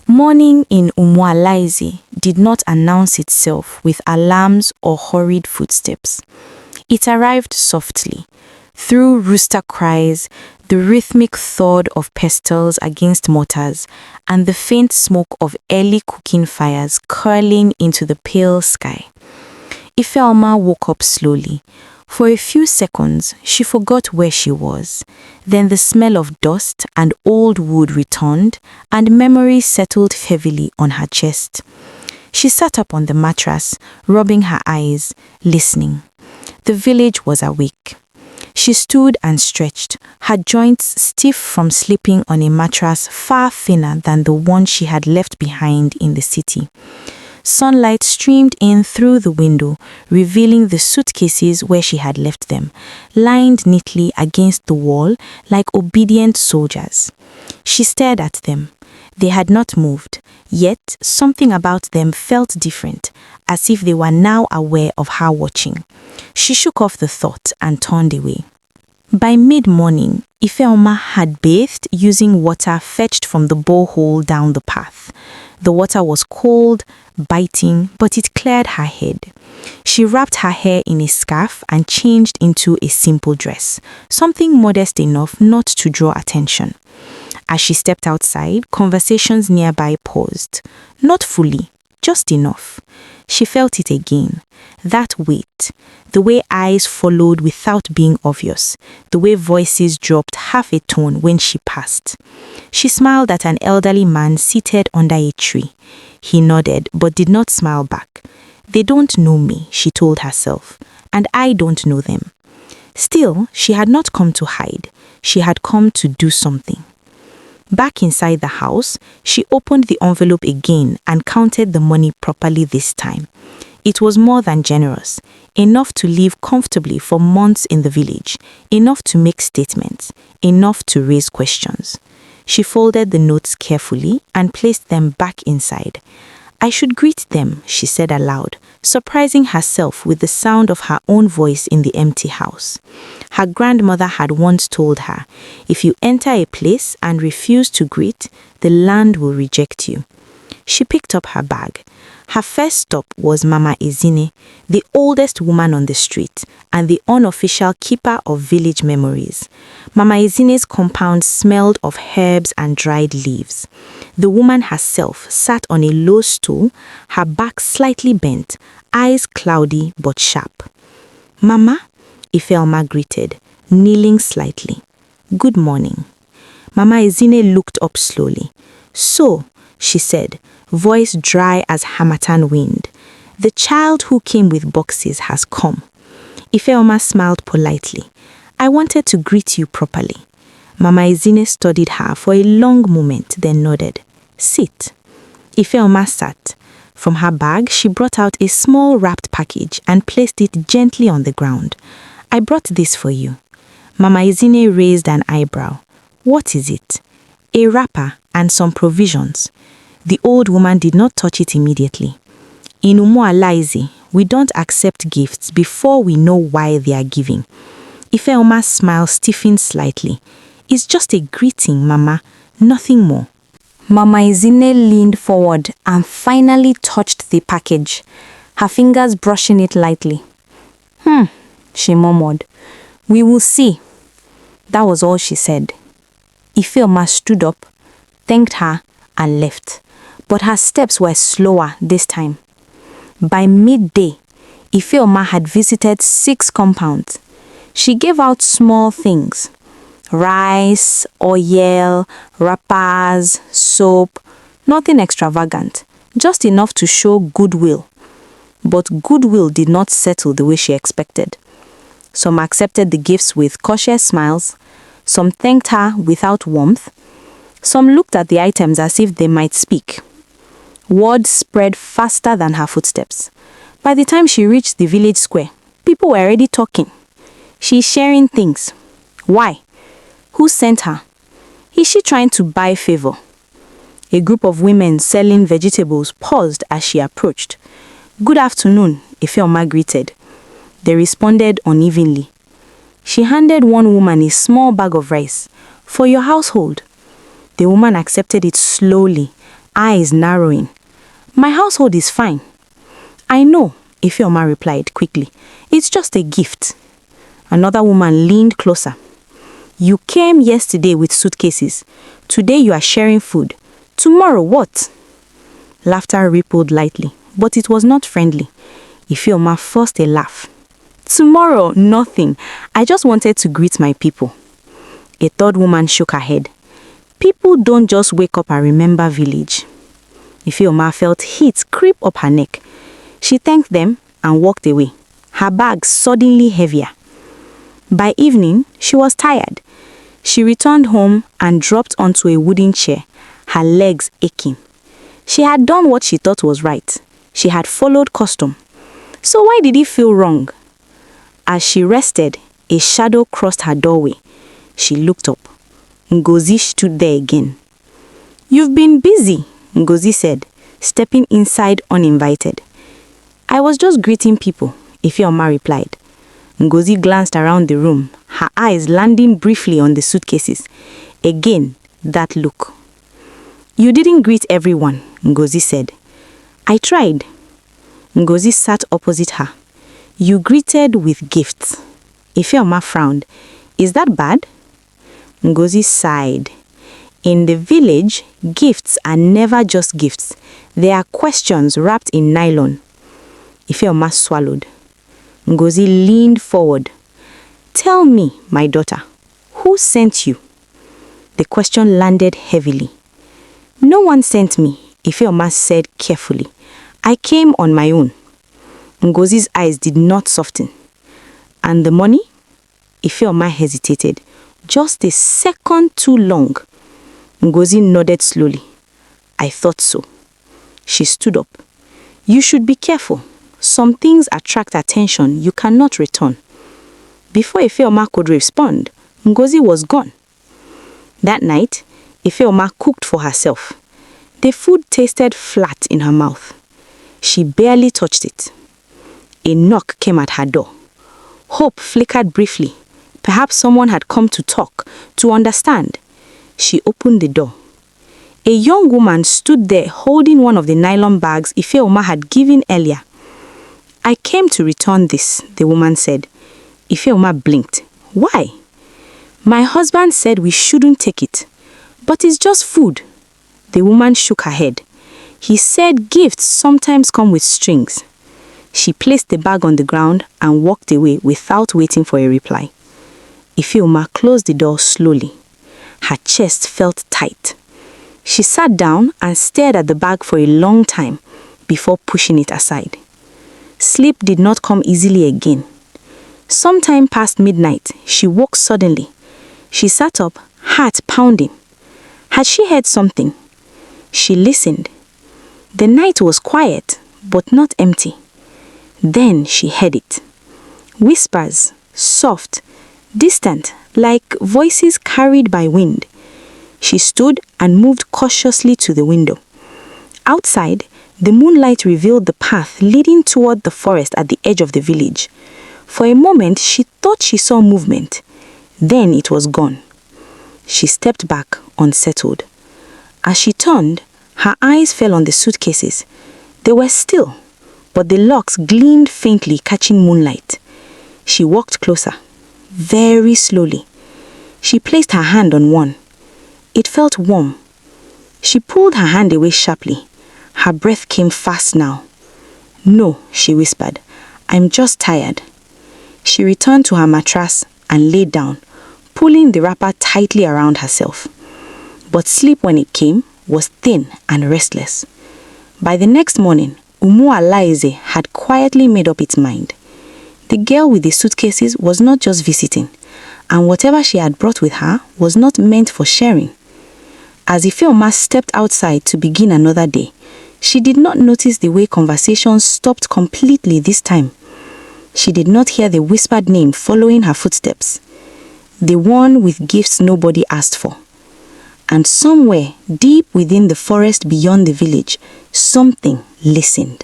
Morning in Umualaize did not announce itself with alarms or hurried footsteps. It arrived softly, through rooster cries, the rhythmic thud of pestles against mortars, and the faint smoke of early cooking fires curling into the pale sky. Ifeoma woke up slowly. For a few seconds, she forgot where she was. Then the smell of dust and old wood returned, and memory settled heavily on her chest. She sat up on the mattress, rubbing her eyes, listening. The village was awake. She stood and stretched, her joints stiff from sleeping on a mattress far thinner than the one she had left behind in the city. Sunlight streamed in through the window, revealing the suitcases where she had left them, lined neatly against the wall like obedient soldiers. She stared at them. They had not moved, yet something about them felt different, as if they were now aware of her watching. She shook off the thought and turned away. By mid-morning, Ifeoma had bathed using water fetched from the borehole down the path. The water was cold, biting, but it cleared her head. She wrapped her hair in a scarf and changed into a simple dress, something modest enough not to draw attention. As she stepped outside, conversations nearby paused. Not fully, just enough. She felt it again. That weight, the way eyes followed without being obvious, the way voices dropped half a tone when she passed. She smiled at an elderly man seated under a tree. He nodded but did not smile back. They don't know me, she told herself, and I don't know them. Still, she had not come to hide. She had come to do something. Back inside the house, she opened the envelope again and counted the money properly this time. It was more than generous, enough to live comfortably for months in the village, enough to make statements, enough to raise questions. She folded the notes carefully and placed them back inside. I should greet them, she said aloud, surprising herself with the sound of her own voice in the empty house. Her grandmother had once told her, if you enter a place and refuse to greet, the land will reject you. She picked up her bag. Her first stop was Mama Ezine, the oldest woman on the street and the unofficial keeper of village memories. Mama Ezine's compound smelled of herbs and dried leaves. The woman herself sat on a low stool, her back slightly bent, eyes cloudy but sharp. Mama, Ifeoma greeted, kneeling slightly. Good morning. Mama Ezine looked up slowly. So, she said, voice dry as harmattan wind, the child who came with boxes has come. Ifeoma smiled politely. I wanted to greet you properly. Mama Ezine studied her for a long moment, then nodded. Sit. Ifeoma sat. From her bag, she brought out a small wrapped package and placed it gently on the ground. I brought this for you. Mama Ezine raised an eyebrow. What is it? A wrapper and some provisions. The old woman did not touch it immediately. In Umualaize, we don't accept gifts before we know why they are giving. Ifeoma's smile stiffened slightly. It's just a greeting, Mama, nothing more. Mama Ezine leaned forward and finally touched the package, her fingers brushing it lightly. She murmured. We will see. That was all she said. Ifeoma stood up, thanked her, and left. But her steps were slower this time. By midday, Ifeoma had visited 6 compounds. She gave out small things. Rice, oil, wrappers, soap, nothing extravagant, just enough to show goodwill. But goodwill did not settle the way she expected. Some accepted the gifts with cautious smiles, some thanked her without warmth, some looked at the items as if they might speak. Word spread faster than her footsteps. By the time she reached the village square, people were already talking. She's sharing things. Why? Who sent her? Is she trying to buy favor? A group of women selling vegetables paused as she approached. Good afternoon, Ifeoma greeted. They responded unevenly. She handed one woman a small bag of rice. For your household. The woman accepted it slowly, eyes narrowing. "My household is fine." "I know," Ifeoma replied quickly. "It's just a gift." Another woman leaned closer. "You came yesterday with suitcases. Today you are sharing food. Tomorrow what?" Laughter rippled lightly, but it was not friendly. Ifeoma forced a laugh. "Tomorrow, nothing. I just wanted to greet my people." A third woman shook her head. "People don't just wake up and remember village." Ifeoma felt heat creep up her neck. She thanked them and walked away, her bag suddenly heavier. By evening, she was tired. She returned home and dropped onto a wooden chair, her legs aching. She had done what she thought was right. She had followed custom. So why did it feel wrong? As she rested, a shadow crossed her doorway. She looked up. Ngozi stood there again. "You've been busy," Ngozi said, stepping inside uninvited. "I was just greeting people," Ifeoma replied. Ngozi glanced around the room, her eyes landing briefly on the suitcases. Again, that look. "You didn't greet everyone," Ngozi said. "I tried." Ngozi sat opposite her. "You greeted with gifts." Ifeoma frowned. "Is that bad?" Ngozi sighed. "In the village, gifts are never just gifts. They are questions wrapped in nylon." Ifeoma swallowed. Ngozi leaned forward. "Tell me, my daughter, who sent you?" The question landed heavily. "No one sent me," Ifeoma said carefully. "I came on my own." Ngozi's eyes did not soften. "And the money?" Ifeoma hesitated, just a second too long. Ngozi nodded slowly. "I thought so." She stood up. "You should be careful. Some things attract attention you cannot return." Before Ifeoma could respond, Ngozi was gone. That night, Ifeoma cooked for herself. The food tasted flat in her mouth. She barely touched it. A knock came at her door. Hope flickered briefly. Perhaps someone had come to talk, to understand. She opened the door. A young woman stood there holding one of the nylon bags Ifeoma had given earlier. "I came to return this," the woman said. Ifeoma blinked. "Why?" "My husband said we shouldn't take it." "But it's just food." The woman shook her head. "He said gifts sometimes come with strings." She placed the bag on the ground and walked away without waiting for a reply. Ifeoma closed the door slowly. Her chest felt tight. She sat down and stared at the bag for a long time before pushing it aside. Sleep did not come easily again. Sometime past midnight, she woke suddenly. She sat up, heart pounding. Had she heard something? She listened. The night was quiet, but not empty. Then she heard it. Whispers, soft, distant, like voices carried by wind. She stood and moved cautiously to the window. Outside, the moonlight revealed the path leading toward the forest at the edge of the village. For a moment, she thought she saw movement. Then it was gone. She stepped back, unsettled. As she turned, her eyes fell on the suitcases. They were still, but the locks gleamed faintly, catching moonlight. She walked closer, very slowly. She placed her hand on one. It felt warm. She pulled her hand away sharply. Her breath came fast now. "No," she whispered. "I'm just tired." She returned to her mattress and lay down, pulling the wrapper tightly around herself. But sleep, when it came, was thin and restless. By the next morning, Umualaeze had quietly made up its mind. The girl with the suitcases was not just visiting, and whatever she had brought with her was not meant for sharing. As Ifeoma stepped outside to begin another day, she did not notice the way conversations stopped completely this time. She did not hear the whispered name following her footsteps. The one with gifts nobody asked for. And somewhere, deep within the forest beyond the village, something listened.